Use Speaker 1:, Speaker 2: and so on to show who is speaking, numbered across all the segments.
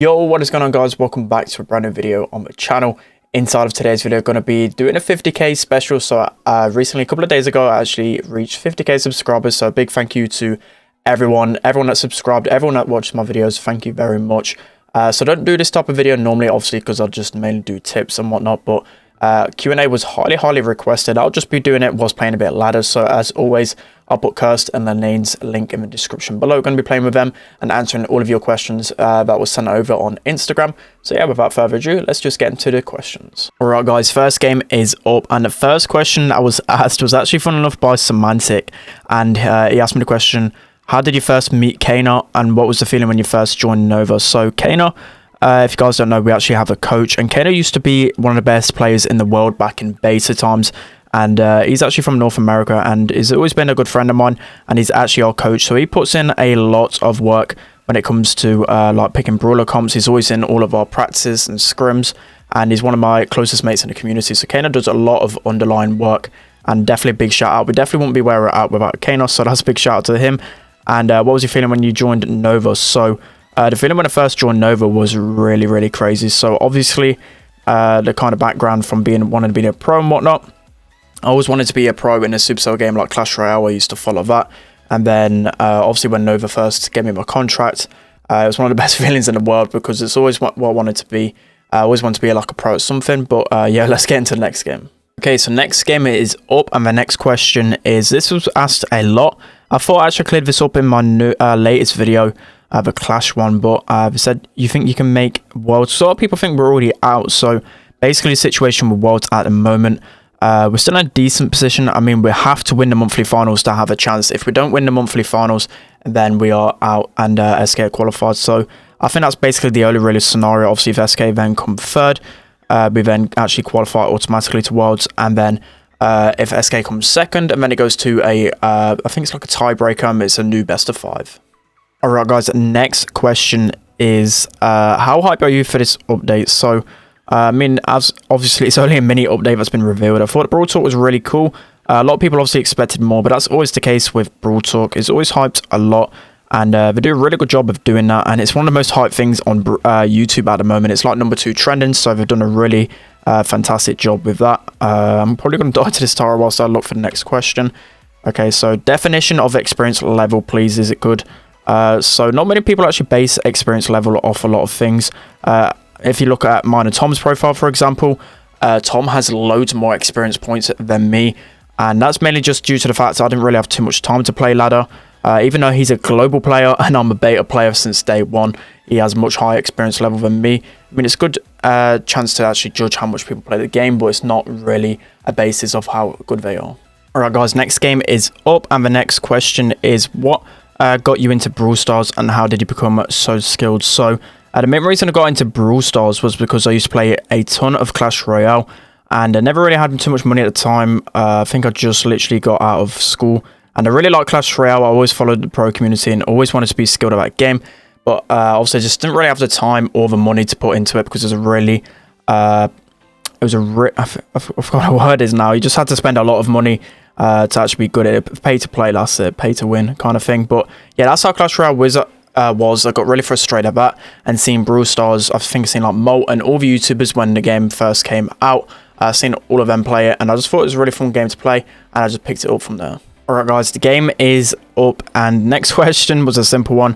Speaker 1: Yo, what is going on, guys? Welcome back to a brand new video on the channel. Inside of today's video, going to be doing a 50k special. So recently, a couple of days ago, I actually reached 50k subscribers. So a big thank you to everyone that subscribed, everyone that watched my videos. Thank you very much. So I don't do this type of video normally, obviously, because I just mainly do tips and whatnot. But Q&A was highly requested. I'll just be doing it whilst playing a bit of ladder. So as always, I'll put Cursed and Lenane's link in the description below. Going to be playing with them and answering all of your questions that was sent over on Instagram. So yeah, without further ado, let's just get into the questions. All right, guys, first game is up, and the first question I was asked was actually fun enough by Semantic, and he asked me the question: how did you first meet Kana, and what was the feeling when you first joined Nova? So Kana, if you guys don't know, we actually have a coach, and Kana used to be one of the best players in the world back in beta times. And he's actually from North America and he's always been a good friend of mine, and he's actually our coach, so he puts in a lot of work when it comes to like picking brawler comps. He's always in all of our practices and scrims, and he's one of my closest mates in the community. So Kana does a lot of underlying work, and definitely a big shout out. We definitely wouldn't be where we're at without Kana, so that's a big shout out to him. And what was your feeling when you joined Nova? So the feeling when I first joined Nova was really crazy. So obviously the kind of background from wanting to be a pro and whatnot, I always wanted to be a pro in a Supercell game like Clash Royale. I used to follow that. And then obviously when Nova first gave me my contract, it was one of the best feelings in the world, because it's always what I wanted to be. I always wanted to be like a pro at something. But yeah, let's get into the next game. Okay, so next game is up, and the next question is, this was asked a lot. I thought I actually cleared this up in my new, latest video, the Clash one, but they said, you think you can make Worlds? So a lot of people think we're already out. So basically the situation with Worlds at the moment, we're still in a decent position. I mean, we have to win the monthly finals to have a chance. If we don't win the monthly finals, then we are out, and SK are qualified. So I think that's basically the only really scenario. Obviously, if SK then come third, we then actually qualify automatically to Worlds. And then if SK comes second, and then it goes to a, I think it's like a tiebreaker, and it's a new best of 5. All right, guys, next question is, how hype are you for this update? So I mean, as obviously it's only a mini update that's been revealed. I thought Brawl Talk was really cool. A lot of people obviously expected more, but that's always the case with Brawl Talk. It's always hyped a lot, and they do a really good job of doing that. And it's one of the most hyped things on YouTube at the moment. It's like #2 trending, so they've done a really fantastic job with that. I'm probably going to die to this tower whilst I look for the next question. Okay, so definition of experience level, please. Is it good? So not many people actually base experience level off a lot of things. If you look at mine and Tom's profile, for example, Tom has loads more experience points than me, and that's mainly just due to the fact that I didn't really have too much time to play ladder. Even though he's a global player and I'm a beta player since day one, he has much higher experience level than me. I mean, it's a good chance to actually judge how much people play the game, but it's not really a basis of how good they are. Alright, guys, next game is up, and the next question is, what got you into Brawl Stars, and how did you become so skilled? So the main reason I got into Brawl Stars was because I used to play a ton of Clash Royale, and I never really had too much money at the time. I think I just literally got out of school, and I really like Clash Royale. I always followed the pro community and always wanted to be skilled at that game, but obviously I just didn't really have the time or the money to put into it, because it was a really I forgot what word is now. You just had to spend a lot of money to actually be good at it. Pay to play, that's it, pay to win kind of thing. But yeah, that's how Clash Royale was. I got really frustrated at that, and seeing Brawl Stars, I think I've seen like Molt and all the YouTubers when the game first came out, seen all of them play it, and I just thought it was a really fun game to play, and I just picked it up from there. Alright, guys, the game is up, and next question was a simple one,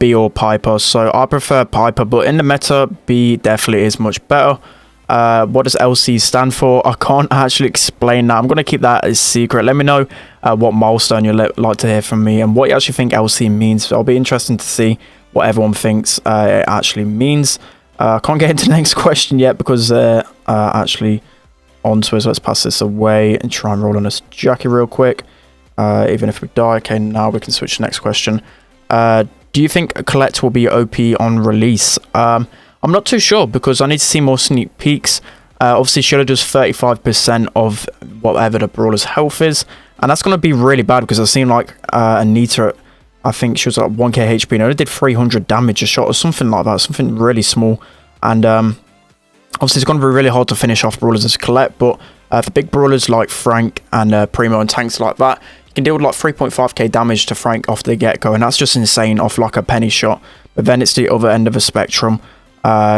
Speaker 1: B or Piper. So I prefer Piper, but in the meta, B definitely is much better. What does LC stand for? I can't actually explain that. I'm going to keep that as secret. Let me know what milestone you'd like to hear from me, and what you actually think LC means. It'll be interesting to see what everyone thinks it actually means. I can't get into the next question yet, because actually onto it. So let's pass this away and try and roll on this Jackie real quick. Even if we die. Okay, now we can switch to the next question. Do you think Colette will be OP on release? I'm not too sure, because I need to see more sneak peeks. Obviously, Sheila does 35% of whatever the Brawler's health is, and that's going to be really bad, because I've seen like Anita, I think she was like 1k HP, and only did 300 damage a shot or something like that, something really small. And obviously, it's going to be really hard to finish off Brawlers as Colette, but for big Brawlers like Frank and Primo and tanks like that, you can deal with like 3.5k damage to Frank off the get-go, and that's just insane off like a penny shot. but then it's the other end of the spectrum.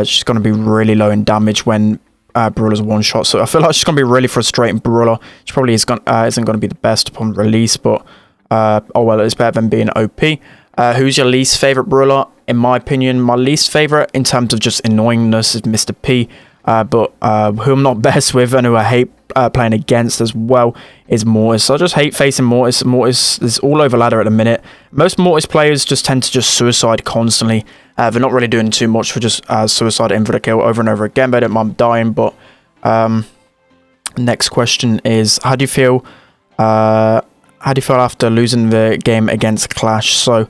Speaker 1: She's going to be really low in damage when Brawler's one shot, so I feel like she's going to be really frustrating Brawler. She probably isn't going to be the best upon release, but oh well, it's better than being OP. Who's your least favorite Brawler? In my opinion, my least favorite in terms of just annoyingness is Mr. P, but who I'm not best with and who I hate playing against as well is Mortis. So I just hate facing Mortis. Mortis is all over ladder at the minute. Most Mortis players just tend to just suicide constantly. They're not really doing too much for just suicide in for the kill over and over again. They don't mind dying. But next question is, how do you feel after losing the game against Clash? So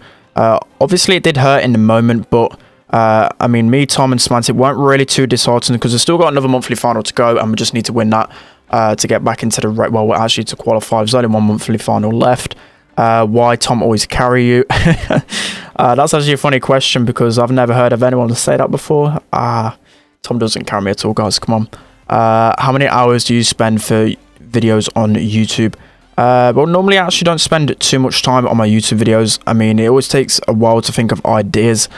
Speaker 1: obviously it did hurt in the moment, but I mean, me, Tom, and Smantic weren't really too disheartened because we've still got another monthly final to go, and we just need to win that to get back into the well, actually to qualify. There's only one monthly final left. Why Tom always carry you? That's actually a funny question because I've never heard of anyone say that before. Tom doesn't carry me at all, guys. Come on. How many hours do you spend for videos on YouTube? Well, normally I actually don't spend too much time on my YouTube videos. I mean, it always takes a while to think of ideas.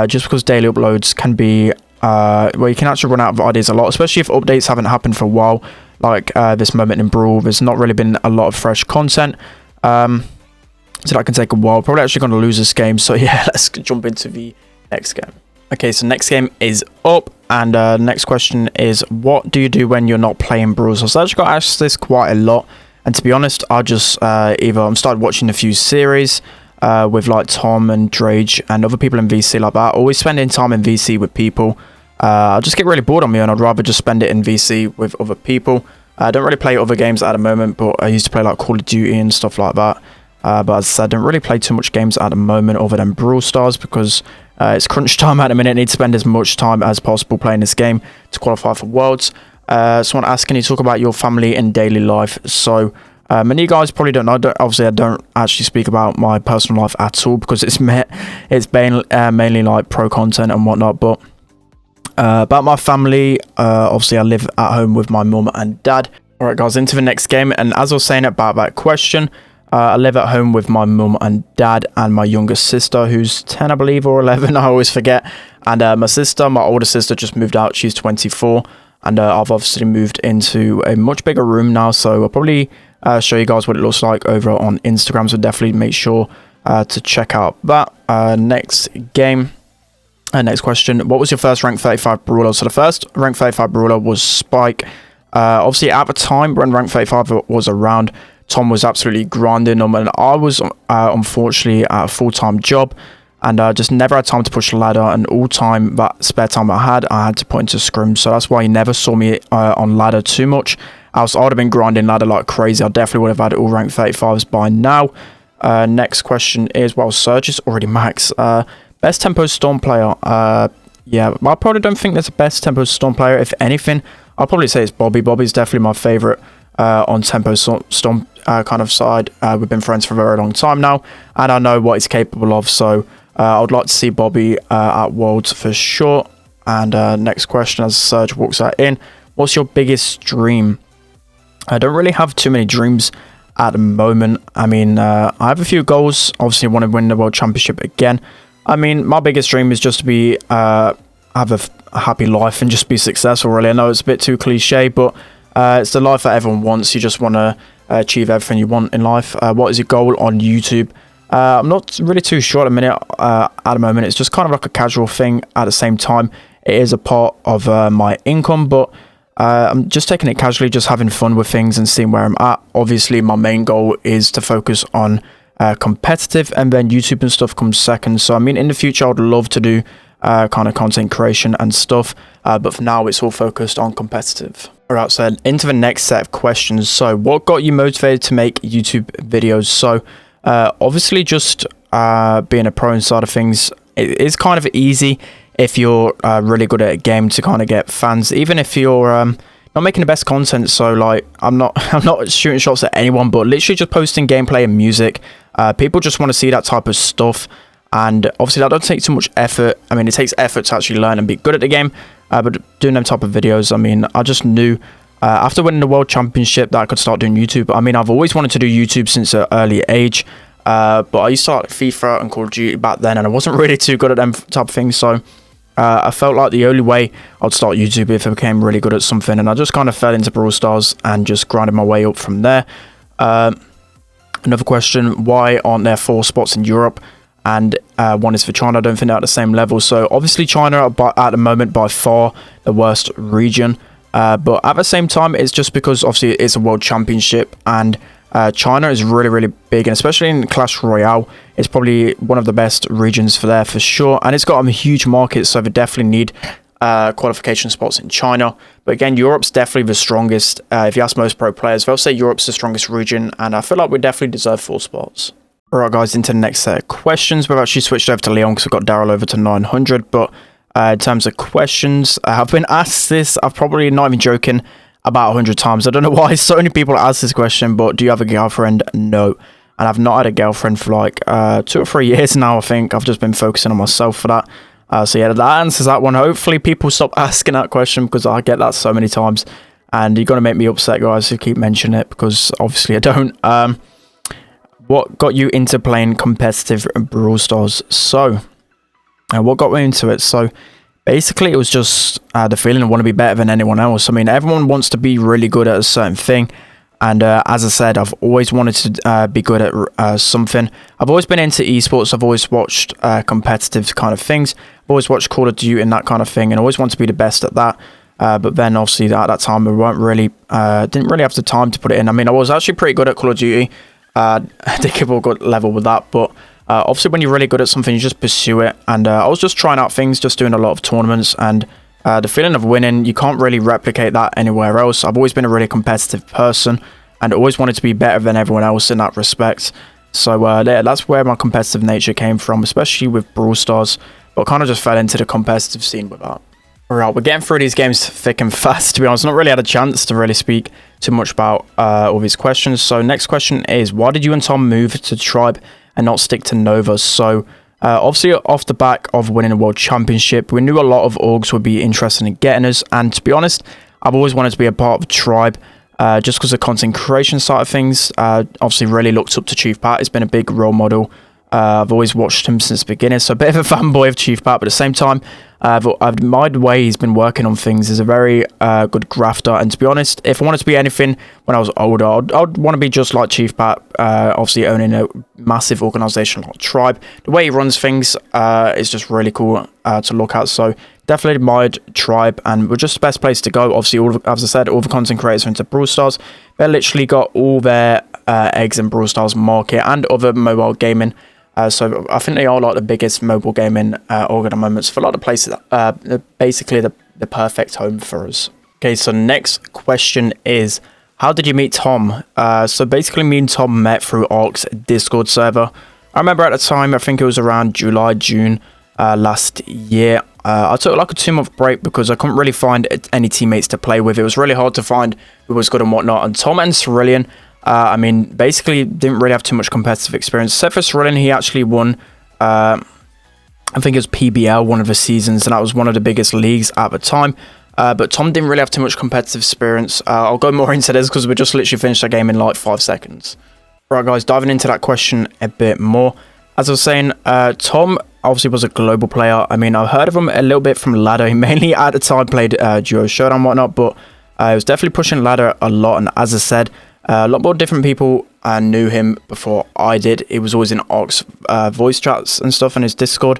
Speaker 1: Just because daily uploads can be well, you can actually run out of ideas a lot, especially if updates haven't happened for a while, like this moment in Brawl. There's not really been a lot of fresh content, so that can take a while. Probably actually going to lose this game, so yeah, let's jump into the next game. Okay, so next game is up, and next question is, what do you do when you're not playing Brawl? So I actually got asked this quite a lot, and to be honest, I just I'm started watching a few series with like Tom and Drage and other people in VC like that. Always spending time in VC with people. I just get really bored on me, and I'd rather just spend it in VC with other people. I don't really play other games at the moment, but I used to play like Call of Duty and stuff like that. But as I said, I don't really play too much games at the moment other than Brawl Stars because it's crunch time at the minute. I need to spend as much time as possible playing this game to qualify for Worlds. So I want to ask, can you talk about your family and daily life? So many of you guys probably don't know. Obviously, I don't actually speak about my personal life at all because it's mainly like pro content and whatnot. But about my family, obviously I live at home with my mum and dad. Alright guys, into the next game, and as I was saying about that question, I live at home with my mum and dad and my youngest sister, who's 10 I believe, or 11, I always forget. And my older sister just moved out, she's 24, and I've obviously moved into a much bigger room now, so I'll probably show you guys what it looks like over on Instagram, so definitely make sure to check out that. Next game. Next question, what was your first rank 35 brawler? So the first rank 35 brawler was Spike. Obviously at the time when rank 35 was around, Tom was absolutely grinding them, and I was unfortunately at a full-time job, and just never had time to push the ladder, and all time, that spare time I had to put into scrim, so that's why you never saw me on ladder too much. Else I would have been grinding ladder like crazy. I definitely would have had all rank 35s by now. Next question is, well, Surge is already max. Best tempo storm player. Yeah, I probably don't think there's a best tempo storm player. If anything, I'll probably say it's Bobby. Bobby's definitely my favorite on tempo storm kind of side. We've been friends for a very long time now, and I know what he's capable of. So I would like to see Bobby at Worlds for sure. And next question, as Surge walks that in, what's your biggest dream? I don't really have too many dreams at the moment. I mean, I have a few goals. Obviously, I want to win the World Championship again. I mean, my biggest dream is just to be have a happy life and just be successful, really. I know it's a bit too cliche, but it's the life that everyone wants. You just want to achieve everything you want in life. What is your goal on YouTube? I'm not really too sure at the minute. At the moment, it's just kind of like a casual thing. At the same time, it is a part of my income, but I'm just taking it casually, just having fun with things and seeing where I'm at. Obviously, my main goal is to focus on competitive, and then YouTube and stuff comes second. So I mean, in the future I would love to do kind of content creation and stuff, but for now it's all focused on competitive. Alright, so into the next set of questions. So what got you motivated to make YouTube videos? So obviously just being a pro inside of things, it is kind of easy if you're really good at a game to kind of get fans, even if you're not making the best content. So like I'm not shooting shots at anyone, but literally just posting gameplay and music. People just want to see that type of stuff, and obviously that don't take too much effort. I mean, it takes effort to actually learn and be good at the game, but doing them type of videos, I mean, I just knew after winning the World Championship that I could start doing YouTube. I mean, I've always wanted to do YouTube since an early age. But I used to like FIFA and Call of Duty back then, and I wasn't really too good at them type of things. So I felt like the only way I'd start YouTube if I became really good at something, and I just kind of fell into Brawl Stars and just grinded my way up from there. Another question, why aren't there 4 spots in Europe? And one is for China. I don't think they're at the same level. So obviously China are at the moment by far the worst region. But at the same time, it's just because obviously it's a world championship, and China is really, really big, and especially in Clash Royale, it's probably one of the best regions for there for sure. And it's got a huge market, so they definitely need qualification spots in China. But again, Europe's definitely the strongest. If you ask most pro players, they'll say Europe's the strongest region, and I feel like we definitely deserve 4 spots. Alright guys, into the next set of questions. We've actually switched over to Leon because we've got Daryl over to 900. But in terms of questions, I've been asked this, I've probably, not even joking, about 100 times. I don't know why so many people ask this question, but do you have a girlfriend? No. And I've not had a girlfriend for like 2 or 3 years now, I think. I've just been focusing on myself for that. So yeah, that answers that one. Hopefully people stop asking that question, because I get that so many times. And you're going to make me upset, guys, who keep mentioning it, because obviously I don't. What got you into playing competitive Brawl Stars? So, what got me into it? So, basically, it was just the feeling I want to be better than anyone else. I mean, everyone wants to be really good at a certain thing. And as I said, I've always wanted to be good at something. I've always been into esports. I've always watched competitive kind of things. I've always watched Call of Duty and that kind of thing. And I always want to be the best at that. But then, obviously, at that time, we weren't really, didn't really have the time to put it in. I mean, I was actually pretty good at Call of Duty. I did keep a good level with that. But obviously, when you're really good at something, you just pursue it. And I was just trying out things, just doing a lot of tournaments. And the feeling of winning, you can't really replicate that anywhere else. I've always been a really competitive person and always wanted to be better than everyone else in that respect. So yeah, that's where my competitive nature came from, especially with Brawl Stars. But kind of just fell into the competitive scene with that. Alright, we're getting through these games thick and fast, to be honest. Not really had a chance to really speak too much about all these questions. So next question is, why did you and Tom move to Tribe and not stick to Nova? So obviously off the back of winning a world championship, we knew a lot of orgs would be interested in getting us. And to be honest, I've always wanted to be a part of Tribe, just because of the content creation side of things. Obviously really looked up to Chief Pat. He's been a big role model. I've always watched him since the beginning, so a bit of a fanboy of Chief Pat, but at the same time, I've admired the way he's been working on things. He's a very good grafter, and to be honest, if I wanted to be anything when I was older, I'd want to be just like Chief Pat, obviously owning a massive organisation like Tribe. The way he runs things is just really cool to look at, so definitely admired Tribe, and we're just the best place to go. Obviously, as I said, all the content creators are into Brawl Stars. They literally got all their eggs in Brawl Stars market and other mobile gaming. So I think they are like the biggest mobile gaming org at the moment. So for a lot of places, they're basically the perfect home for us. Okay, so next question is, how did you meet Tom? So basically me and Tom met through Ark's Discord server. I remember at the time, I think it was around July, June last year. I took like a 2-month break because I couldn't really find any teammates to play with. It was really hard to find who was good and whatnot. And Tom and Cerulean, I mean, basically didn't really have too much competitive experience. Except for Cerulean, he actually won, I think it was PBL one of the seasons, and that was one of the biggest leagues at the time. But Tom didn't really have too much competitive experience. I'll go more into this because we just literally finished the game in like 5 seconds. Right, guys, diving into that question a bit more. As I was saying, Tom obviously was a global player. I mean, I've heard of him a little bit from Ladder. He mainly at the time played Duo Showdown and whatnot, but he was definitely pushing Ladder a lot. And as I said, a lot more different people knew him before I did. He was always in Ark's voice chats and stuff in his Discord.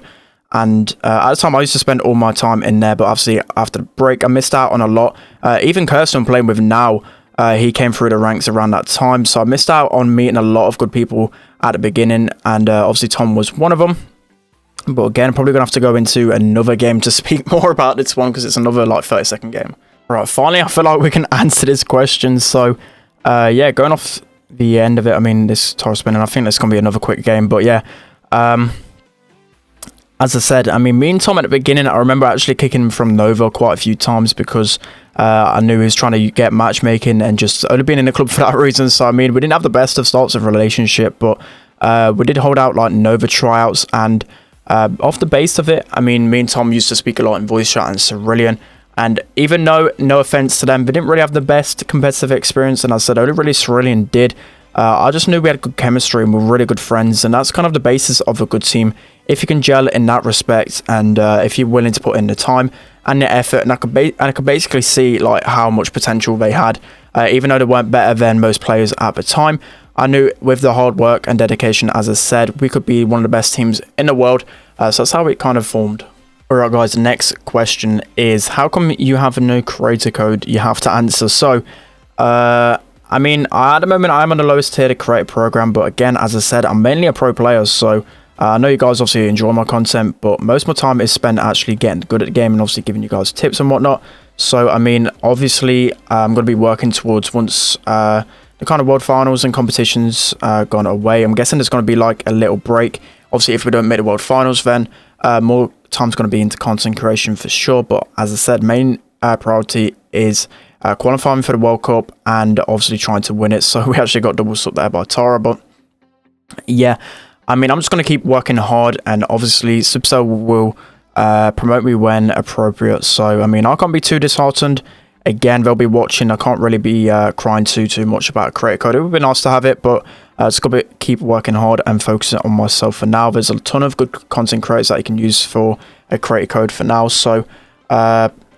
Speaker 1: And at the time, I used to spend all my time in there. But obviously, after the break, I missed out on a lot. Even Kirsten I'm playing with now, he came through the ranks around that time. So I missed out on meeting a lot of good people at the beginning. And obviously, Tom was one of them. But again, probably going to have to go into another game to speak more about this one, because it's another like 30-second game. Right, finally, I feel like we can answer this question. So yeah, going off the end of it, I mean, this tower spinning, I think there's going to be another quick game. But yeah, as I said, I mean, me and Tom at the beginning, I remember actually kicking him from Nova quite a few times because I knew he was trying to get matchmaking and just only being in the club for that reason. So, I mean, we didn't have the best of starts of relationship, but we did hold out like Nova tryouts. And off the base of it, I mean, me and Tom used to speak a lot in voice chat and Cerulean. And even though, no offense to them, they didn't really have the best competitive experience. And I said, only really Cerulean did. I just knew we had good chemistry and we were really good friends, and that's kind of the basis of a good team. If you can gel in that respect, and if you're willing to put in the time and the effort, and I could basically see like how much potential they had, even though they weren't better than most players at the time. I knew with the hard work and dedication, as I said, we could be one of the best teams in the world. So that's how it kind of formed. Alright guys, the next question is, how come you have no creator code? You have to answer. So, I mean, at the moment, I'm on the lowest tier to create a program, but again, as I said, I'm mainly a pro player, so I know you guys obviously enjoy my content, but most of my time is spent actually getting good at the game and obviously giving you guys tips and whatnot. So, I mean, obviously, I'm going to be working towards once the kind of world finals and competitions gone away. I'm guessing there's going to be like a little break. Obviously, if we don't make the world finals, then more time's going to be into content creation for sure. But as I said, main priority is qualifying for the World Cup and obviously trying to win it. So we actually got double up there by Tara, but yeah, I mean, I'm just going to keep working hard, and obviously Supercell will promote me when appropriate. So I mean, I can't be too disheartened. Again, they'll be watching. I can't really be crying too much about creator code. It would be nice to have it, but just got to keep working hard and focusing on myself for now. There's a ton of good content creators that you can use for a creator code for now. So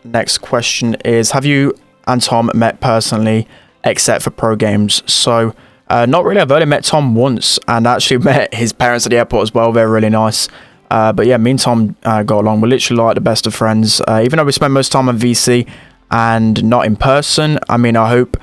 Speaker 1: next question is, have you and Tom met personally except for pro games? So not really. I've only met Tom once, and actually met his parents at the airport as well. They're really nice. But yeah, me and Tom got along. We're literally like the best of friends, even though we spend most time on VC and not in person. I mean, I hope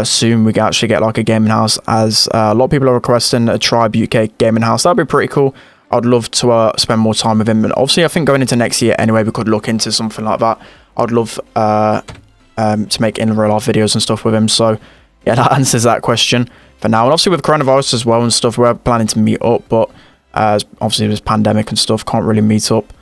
Speaker 1: soon we can actually get like a gaming house, as a lot of people are requesting a Tribe UK gaming house. That'd be pretty cool. I'd love to spend more time with him, and obviously I think going into next year anyway, we could look into something like that. I'd love to make in real life videos and stuff with him. So yeah, that answers that question for now. And obviously with coronavirus as well and stuff, we're planning to meet up, but obviously there's pandemic and stuff, can't really meet up.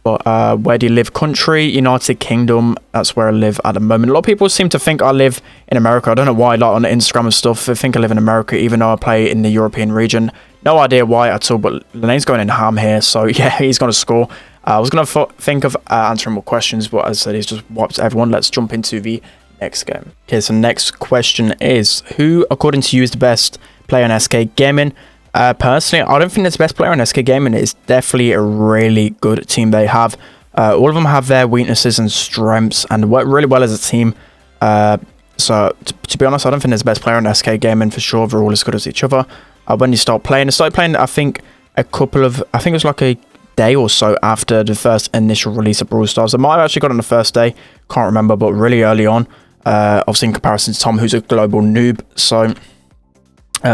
Speaker 1: But where do you live? Country, United Kingdom, that's where I live at the moment. A lot of people seem to think I live in America. I don't know why, like on Instagram and stuff, they think I live in America, even though I play in the European region. No idea why at all, but Lane's going in ham here, so yeah, he's going to score. I was going to think of answering more questions, but as I said, he's just wiped everyone. Let's jump into the next game. Okay, so next question is, who, according to you, is the best player in SK Gaming? Personally, I don't think there's the best player in SK Gaming. It's definitely a really good team they have. All of them have their weaknesses and strengths and work really well as a team. So, to be honest, I don't think there's the best player in SK Gaming for sure. They're all as good as each other. When you start playing, I started playing, I think it was like a day or so after the first initial release of Brawl Stars. I might have actually got on the first day, can't remember, but really early on. Obviously in comparison to Tom, who's a global noob. So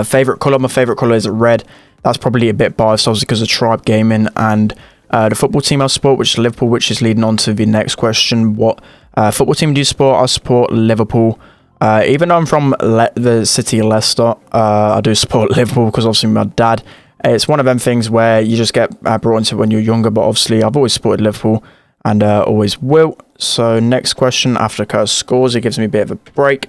Speaker 1: favorite color, my favorite color is red. That's probably a bit biased obviously because of Tribe Gaming and the football team I support, which is Liverpool, which is leading on to the next question. What football team do you support? I support Liverpool. Even though I'm from the city of Leicester, I do support Liverpool because obviously my dad. It's one of them things where you just get brought into it when you're younger, but obviously I've always supported Liverpool and always will. So next question, after Curse scores, it gives me a bit of a break.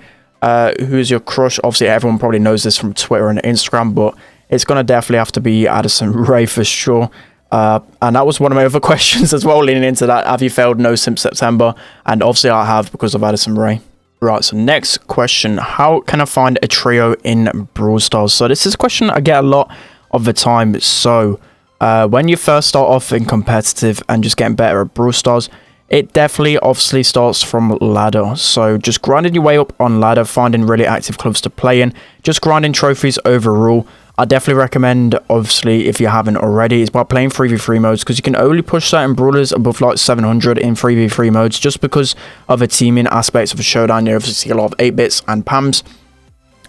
Speaker 1: Who's your crush? Obviously everyone probably knows this from Twitter and Instagram, but it's going to definitely have to be Addison Rae for sure. And that was one of my other questions as well, leaning into that. Have you failed no since September? And obviously I have, because of Addison Rae. Right, so next question, how can I find a trio in Brawl Stars? So this is a question I get a lot of the time. So when you first start off in competitive and just getting better at Brawl Stars, it definitely obviously starts from ladder. So just grinding your way up on ladder, finding really active clubs to play in, just grinding trophies overall. I definitely recommend, obviously, if you haven't already, is by playing 3v3 modes, because you can only push certain brawlers above like 700 in 3v3 modes just because of the teaming aspects of a showdown. You obviously see a lot of 8-bits and PAMs,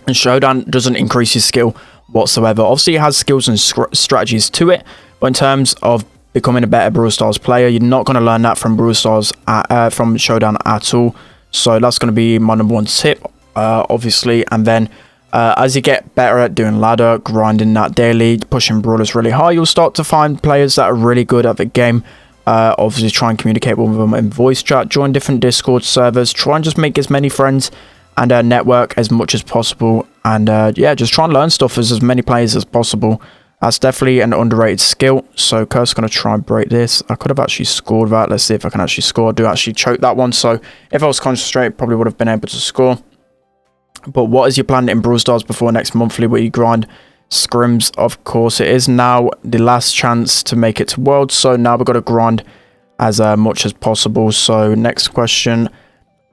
Speaker 1: and showdown doesn't increase your skill whatsoever. Obviously, it has skills and strategies to it, but in terms of becoming a better Brawl Stars player, you're not going to learn that from Brawl Stars, from showdown at all. So that's going to be my number one tip, obviously, and then as you get better at doing ladder, grinding that daily, pushing brawlers really high, you'll start to find players that are really good at the game. Obviously try and communicate with them in voice chat, join different Discord servers, try and just make as many friends and network as much as possible, and yeah, just try and learn stuff as many players as possible. That's definitely an underrated skill. So Curse going to try and break this. I could have actually scored that. Let's see if I can actually score. I do actually choke that one, so if I was concentrated, probably would have been able to score. But what is your plan in Brawl Stars before next monthly where you grind scrims? Of course, it is now the last chance to make it to Worlds, so now we've got to grind as much as possible. So next question,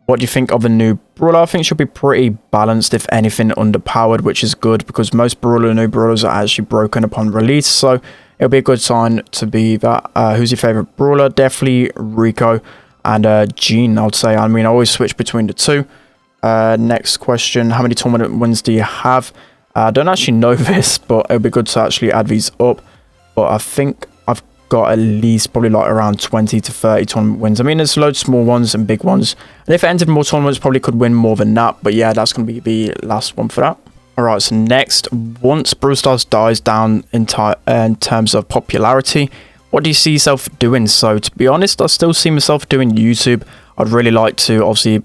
Speaker 1: what do you think of the new Brawler? I think it should be pretty balanced, if anything underpowered, which is good because most new Brawlers are actually broken upon release, so it'll be a good sign to be that. Who's your favorite Brawler? Definitely Rico and Jean, I would say. I mean, I always switch between the two. Next question, how many tournament wins do you have? I don't actually know this, but it'll be good to actually add these up. But I think I've got at least probably like around 20 to 30 tournament wins. I mean, there's loads of small ones and big ones. And if it entered more tournaments, probably could win more than that. But yeah, that's going to be the last one for that. Alright, so next, once Brawl Stars dies down in terms of popularity, what do you see yourself doing? So to be honest, I still see myself doing YouTube. I'd really like to obviously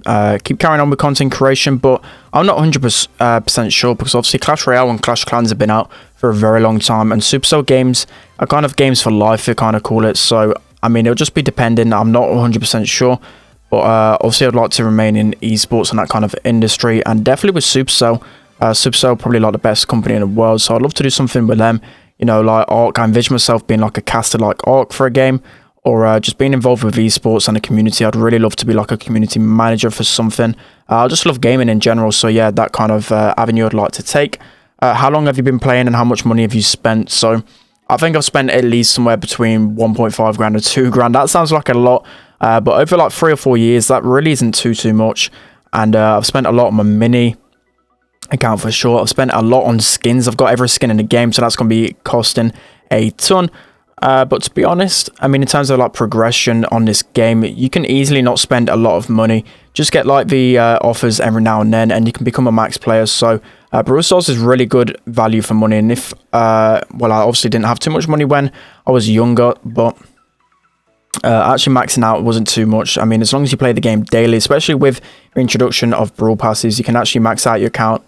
Speaker 1: keep carrying on with content creation, but I'm not 100% sure because obviously Clash Royale and Clash Clans have been out for a very long time, and Supercell games are kind of games for life, they kind of call it. So I mean, it'll just be depending. I'm not 100% sure, but obviously I'd like to remain in esports and that kind of industry, and definitely with Supercell. Supercell probably like the best company in the world, so I'd love to do something with them. You know, like Arc. I envision myself being like a caster like Arc for a game, or just being involved with esports and the community. I'd really love to be like a community manager for something. I just love gaming in general, so yeah, that kind of avenue I'd like to take. How long have you been playing and how much money have you spent? So I think I've spent at least somewhere between 1.5 grand and 2 grand. That sounds like a lot, but over like 3 or 4 years, that really isn't too much. And I've spent a lot on my mini account for sure. I've spent a lot on skins. I've got every skin in the game, so that's going to be costing a ton. But to be honest, I mean, in terms of like progression on this game, you can easily not spend a lot of money. Just get like the offers every now and then, and you can become a max player. So Brawl Stars is really good value for money. And if well, I obviously didn't have too much money when I was younger, but actually maxing out wasn't too much. I mean, as long as you play the game daily, especially with the introduction of Brawl passes, you can actually max out your account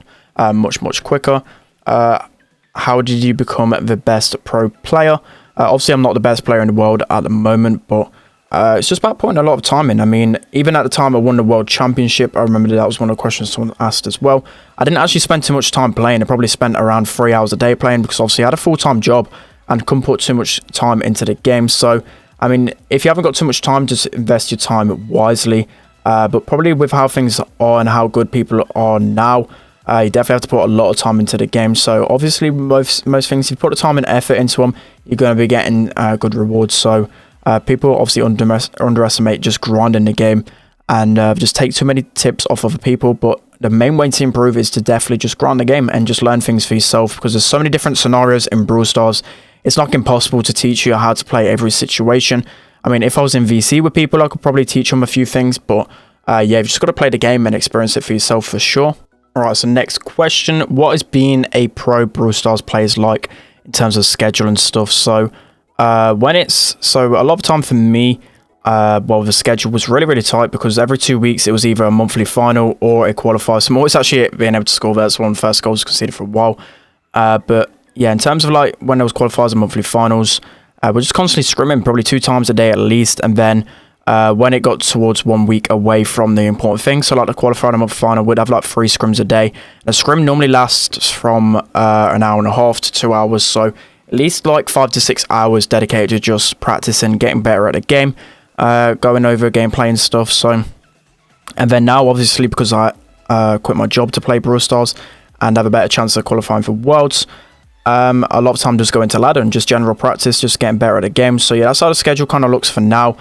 Speaker 1: much quicker. How did you become the best pro player? Obviously, I'm not the best player in the world at the moment, but it's just about putting a lot of time in. I mean, even at the time I won the World Championship, I remember that was one of the questions someone asked as well. I didn't actually spend too much time playing. I probably spent around 3 hours a day playing because obviously I had a full-time job and couldn't put too much time into the game. So, I mean, if you haven't got too much time, just invest your time wisely. But probably with how things are and how good people are now, you definitely have to put a lot of time into the game. So obviously most things, if you put the time and effort into them, you're going to be getting good rewards. So people obviously underestimate just grinding the game and just take too many tips off other people. But the main way to improve is to definitely just grind the game and just learn things for yourself, because there's so many different scenarios in Brawl Stars. It's not impossible to teach you how to play every situation. I mean, if I was in VC with people, I could probably teach them a few things, but yeah, you've just got to play the game and experience it for yourself for sure. Alright, so next question. What has being a pro Brawl Stars players like in terms of schedule and stuff? So a lot of time for me, well, the schedule was really tight because every 2 weeks it was either a monthly final or a qualifier. So I'm always actually being able to score. That's one of the first goals conceded for a while. But yeah, in terms of like when there was qualifiers and monthly finals, we're just constantly scrimming probably 2 times a day at least. And then when it got towards 1 week away from the important thing, so like the qualifier and monthly final, we'd have like 3 scrims a day. And a scrim normally lasts from an hour and a half to 2 hours. So at least like 5 to 6 hours dedicated to just practicing, getting better at the game, going over gameplay and stuff. So, and then now obviously because I quit my job to play Brawl Stars and have a better chance of qualifying for Worlds, a lot of time just go into ladder and just general practice, just getting better at the game. So yeah, that's how the schedule kind of looks for now.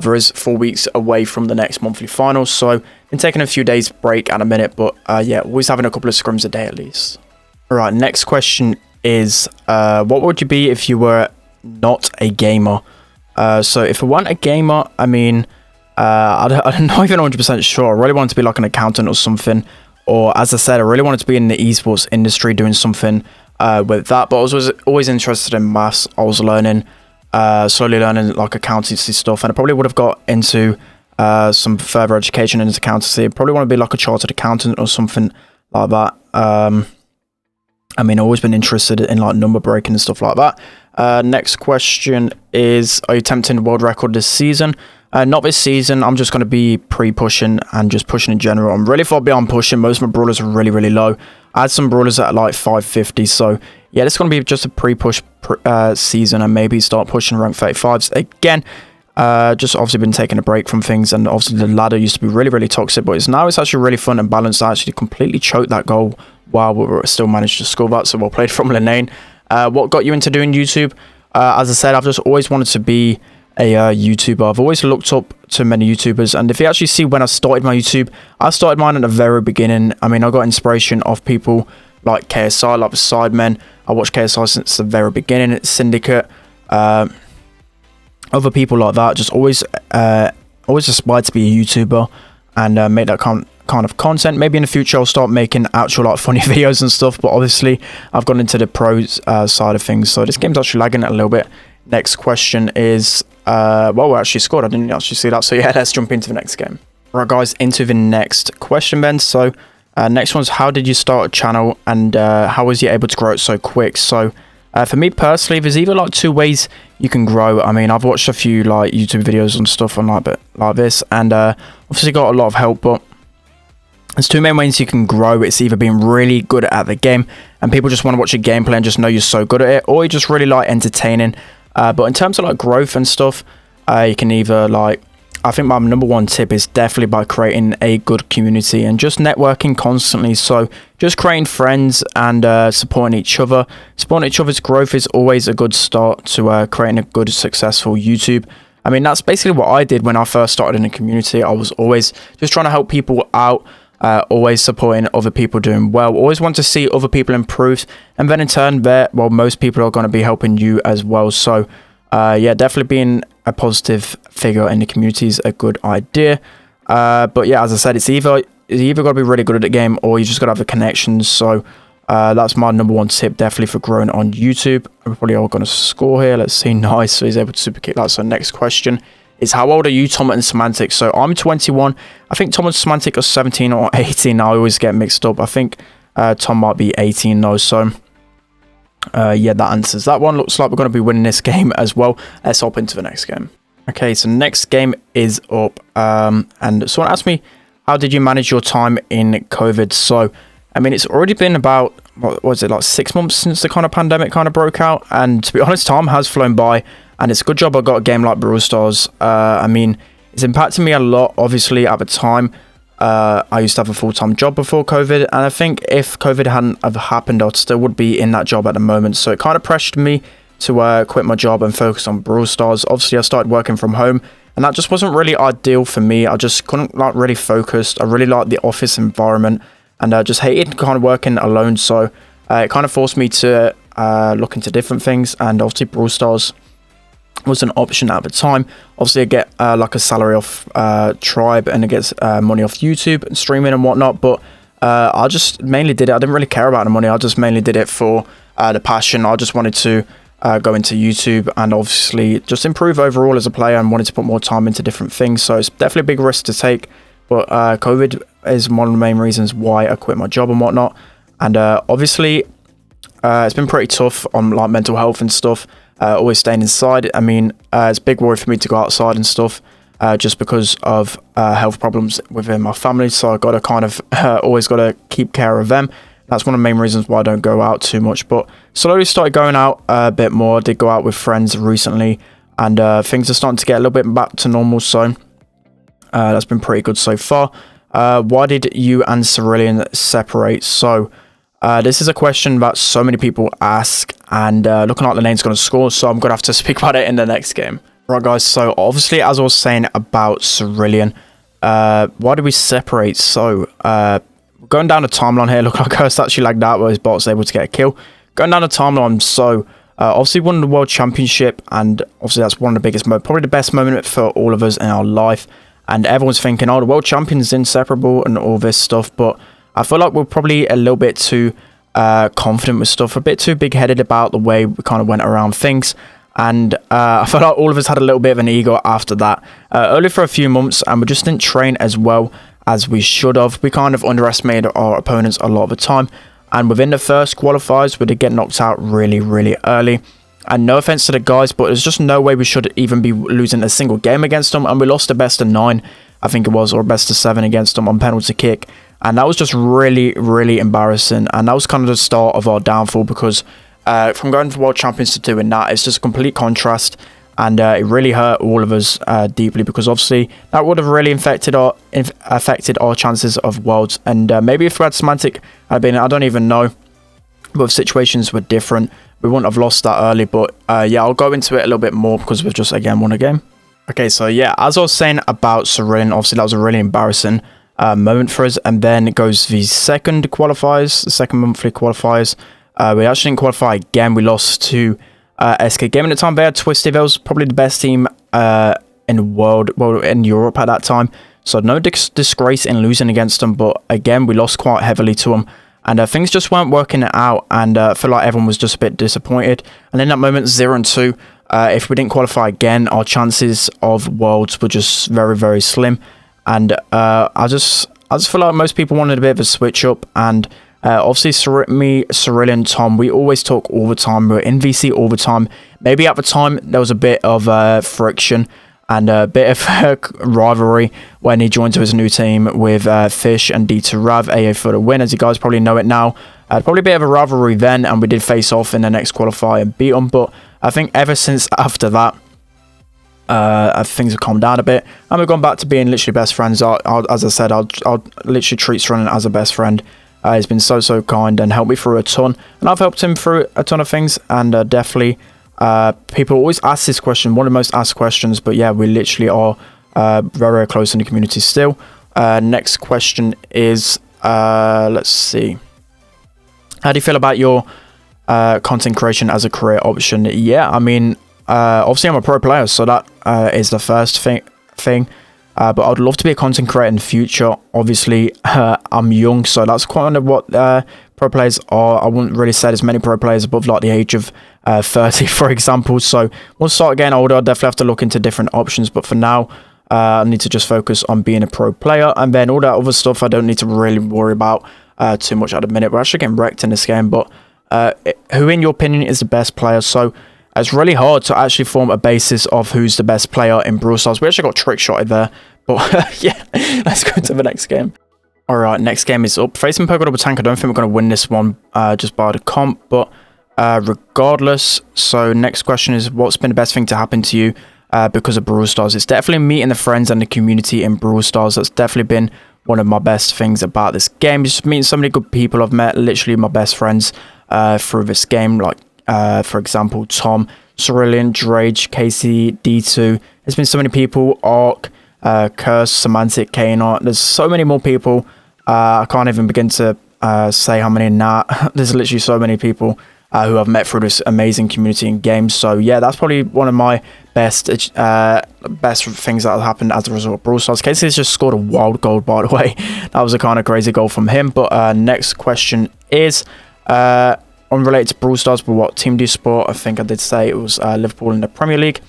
Speaker 1: There is 4 weeks away from the next monthly finals, so been taking a few days break at a minute, but yeah, always having a couple of scrims a day at least. All right, next question is, what would you be if you were not a gamer? So if I weren't a gamer, I mean, I'm not even 100% sure. I really wanted to be like an accountant or something, or as I said, I really wanted to be in the esports industry doing something with that, but I was always interested in maths. I was learning, slowly learning like accountancy stuff, and I probably would have got into some further education into accountancy. I probably want to be like a chartered accountant or something like that. I mean, I've always been interested in like number breaking and stuff like that. Next question is, are you attempting the world record this season? Not this season. I'm just going to be pre-pushing and just pushing in general. I'm really far beyond pushing. Most of my brawlers are really, really low. I had some brawlers at like 550. So yeah, this is going to be just a pre-push season, and maybe start pushing rank 35s again. Just obviously been taking a break from things, and obviously the ladder used to be really, really toxic, but now it's actually really fun and balanced. I actually completely choked that goal while we still managed to score that, so well played from Lane. What got you into doing YouTube? As I said, I've just always wanted to be a YouTuber. I've always looked up to many YouTubers, and if you actually see when I started my YouTube, I started mine at the very beginning. I mean, I got inspiration of people like KSI, like the Sidemen. I watched KSI since the very beginning. It's Syndicate. Other people like that. Just always aspired to be a YouTuber and make that kind of content. Maybe in the future I'll start making actual like funny videos and stuff, but obviously I've gone into the pros side of things. So this game's actually lagging a little bit. Next question is well, we actually scored. I didn't actually see that, so yeah, let's jump into the next game. Right guys, into the next question then. So next one's, how did you start a channel, and how was you able to grow it so quick? So for me personally, there's either like two ways you can grow. I mean, I've watched a few like YouTube videos and stuff on like this, and obviously got a lot of help, but there's two main ways you can grow. It's either being really good at the game and people just want to watch your gameplay and just know you're so good at it, or you just really like entertaining. But in terms of like growth and stuff, you can either like, I think my number one tip is definitely by creating a good community and just networking constantly. So just creating friends and supporting each other. Supporting each other's growth is always a good start to creating a good, successful YouTube. I mean, that's basically what I did when I first started in the community. I was always just trying to help people out, always supporting other people doing well, always want to see other people improve, and then in turn well, most people are going to be helping you as well. So yeah, definitely being a positive figure in the community is a good idea. But yeah, as I said, it's either got to be really good at the game, or you just got to have the connections. So that's my number one tip, definitely for growing on YouTube. We're probably all going to score here. Let's see. Nice. So he's able to super kick that. So next question is, how old are you, Tom and Semantic? So I'm 21. I think Tom and Semantic are 17 or 18. I always get mixed up. I think Tom might be 18 though. So yeah, that answers that one. Looks like we're going to be winning this game as well. Let's hop into the next game. Okay, so next game is up. And someone asked me, how did you manage your time in COVID? So, I mean, it's already been about, what was it, like 6 months since the kind of pandemic kind of broke out. And to be honest, time has flown by. And it's a good job I got a game like Brawl Stars. I mean, it's impacted me a lot, obviously, at the time. I used to have a full-time job before COVID, and I think if COVID hadn't have happened, I still would be in that job at the moment. So it kind of pressured me to quit my job and focus on Brawl Stars. Obviously, I started working from home, and that just wasn't really ideal for me. I just couldn't like really focus. I really liked the office environment, and I just hated kind of working alone. So it kind of forced me to look into different things, and obviously Brawl Stars was an option at the time. Obviously I get like a salary off Tribe, and it gets money off YouTube and streaming and whatnot, but I just mainly did it. I didn't really care about the money. I just mainly did it for the passion. I just wanted to go into YouTube and obviously just improve overall as a player, and wanted to put more time into different things. So it's definitely a big risk to take, but COVID is one of the main reasons why I quit my job and whatnot. And obviously it's been pretty tough on like mental health and stuff. Always staying inside. I mean, it's a big worry for me to go outside and stuff, just because of health problems within my family. So I got to kind of always got to keep care of them. That's one of the main reasons why I don't go out too much. But slowly started going out a bit more. I did go out with friends recently, and things are starting to get a little bit back to normal. So that's been pretty good so far. Why did you and Cerulean separate? So this is a question that so many people ask, and looking like the name's going to score, so I'm going to have to speak about it in the next game. Right, guys, so obviously, as I was saying about Cerulean, why did we separate? So, going down the timeline here, look like I was actually like that, where his bot's able to get a kill. Going down the timeline, so obviously won the World Championship, and obviously that's one of the biggest, probably the best moment for all of us in our life. And everyone's thinking, oh, the World Champion's inseparable and all this stuff, but I feel like we're probably a little bit too confident with stuff, a bit too big-headed about the way we kind of went around things. And I felt like all of us had a little bit of an ego after that. Only for a few months, and we just didn't train as well as we should have. We kind of underestimated our opponents a lot of the time. And within the first qualifiers, we did get knocked out really, really early. And no offense to the guys, but there's just no way we should even be losing a single game against them. And we lost a best of 9, I think it was, or best of 7 against them on penalty kick. And that was just really, really embarrassing. And that was kind of the start of our downfall, because from going to World Champions to doing that, it's just a complete contrast. And it really hurt all of us deeply, because obviously that would have really affected our chances of Worlds. And maybe if we had Semantic, I don't even know. But if situations were different, we wouldn't have lost that early. But yeah, I'll go into it a little bit more, because we've just, again, won a game. Okay, so yeah, as I was saying about Cerulean, obviously that was a really embarrassing moment for us. And then it goes the second monthly qualifiers. We actually didn't qualify again. We lost to SK Gaming at the time. They had Twisted. They was probably the best team in the world, well, in Europe at that time. So no disgrace in losing against them. But again, we lost quite heavily to them. And things just weren't working out. And I feel like everyone was just a bit disappointed. And in that moment, 0-2. If we didn't qualify again, our chances of Worlds were just very, very slim. And I just feel like most people wanted a bit of a switch up. And obviously, Cerulean, Tom, we always talk all the time. We're in VC all the time. Maybe at the time, there was a bit of friction and a bit of rivalry when he joined to his new team with Fish and D2 Rav, AA for the win, as you guys probably know it now. Probably a bit of a rivalry then, and we did face off in the next qualifier and beat them. But I think ever since after that, things have calmed down a bit, and we've gone back to being literally best friends. As I said, I'll literally treat Cerulean as a best friend. He's been so kind and helped me through a ton, and I've helped him through a ton of things. And definitely, people always ask this question, one of the most asked questions. But yeah, we literally are very, very close in the community still. Next question is, let's see, how do you feel about your content creation as a career option? Yeah, I mean, obviously I'm a pro player, so that is the first thing. But I'd love to be a content creator in the future. Obviously, I'm young, so that's kind of what pro players are. I wouldn't really say there's many pro players above like the age of 30, for example. So once I start getting older, I'll definitely have to look into different options. But for now, I need to just focus on being a pro player. And then all that other stuff, I don't need to really worry about too much at the minute. We're actually getting wrecked in this game. But who, in your opinion, is the best player? So it's really hard to actually form a basis of who's the best player in Brawl Stars. We actually got trick shotted there. But yeah, let's go to the next game. Alright, next game is up. Facing Poké Double Tank. I don't think we're going to win this one just by the comp. But regardless, so next question is, what's been the best thing to happen to you because of Brawl Stars? It's definitely meeting the friends and the community in Brawl Stars. That's definitely been one of my best things about this game. Just meeting so many good people. I've met literally my best friends through this game. Like, for example, Tom, Cerulean, Drage, Casey, D2. There's been so many people. Arc, Curse, Semantic, Kano. There's so many more people. I can't even begin to say how many now. There's literally so many people who I've met through this amazing community in games. So yeah, that's probably one of my best things that have happened as a result of Brawl Stars. Casey has just scored a wild goal, by the way. That was a kind of crazy goal from him. But next question is unrelated to Brawl Stars, but what team do you support? I think I did say it was Liverpool in the Premier League.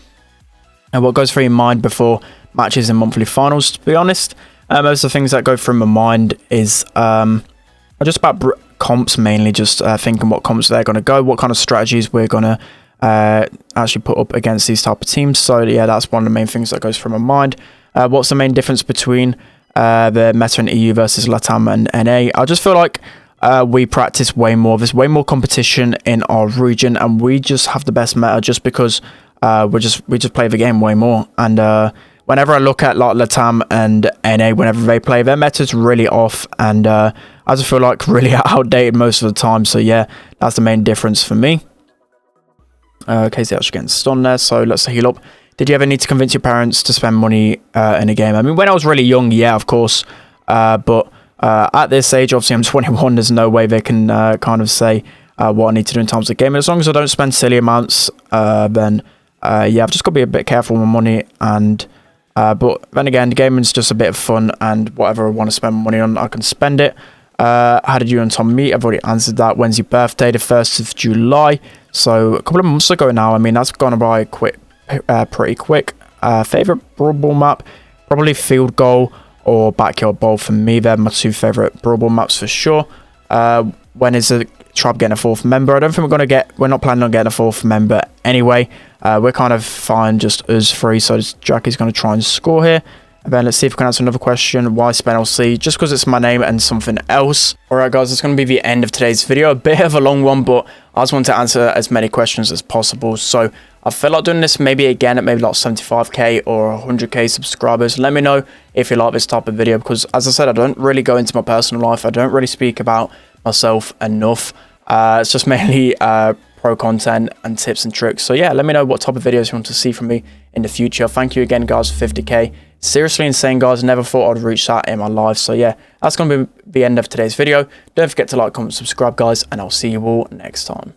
Speaker 1: And what goes through your mind before matches in monthly finals? To be honest, most of the things that go through my mind is just about comps, mainly just thinking what comps they're going to go, what kind of strategies we're going to actually put up against these type of teams. So yeah, that's one of the main things that goes through my mind. What's the main difference between the meta in EU versus LATAM and NA? I just feel like we practice way more. There's way more competition in our region, and we just have the best meta just because we just play the game way more. And whenever I look at like LATAM and NA, whenever they play, their meta's really off, and I just feel like really outdated most of the time. So yeah, that's the main difference for me. Casey actually getting stunned there, so let's heal up. Did you ever need to convince your parents to spend money in a game? I mean, when I was really young, yeah, of course, but at this age, obviously I'm 21, there's no way they can kind of say what I need to do in terms of gaming. As long as I don't spend silly amounts, then yeah, I've just got to be a bit careful with my money. And but then again, gaming's just a bit of fun, and whatever I want to spend money on, I can spend it. How did you and Tom meet? I've already answered that. When's your birthday? The 1st of July. So a couple of months ago now. I mean, that's gone by pretty quick. Favorite Brawl map? Probably Field Goal or Backyard Bowl for me. They're my two favorite Brawl maps for sure. When is the try getting a 4th member. I don't think we're not planning on getting a 4th member anyway. We're kind of fine just us 3. So Jackie's going to try and score here. And then let's see if we can answer another question. Why SpenLC? Just because it's my name and something else. Alright guys, it's going to be the end of today's video. A bit of a long one, but I just want to answer as many questions as possible. So I feel like doing this maybe again at maybe like 75k or 100k subscribers. Let me know if you like this type of video, because as I said, I don't really go into my personal life. I don't really speak about myself enough. It's just mainly pro content and tips and tricks. So yeah, let me know what type of videos you want to see from me in the future. Thank you again guys for 50k. Seriously insane guys, never thought I'd reach that in my life. So yeah, that's going to be the end of today's video. Don't forget to like, comment, subscribe guys, and I'll see you all next time.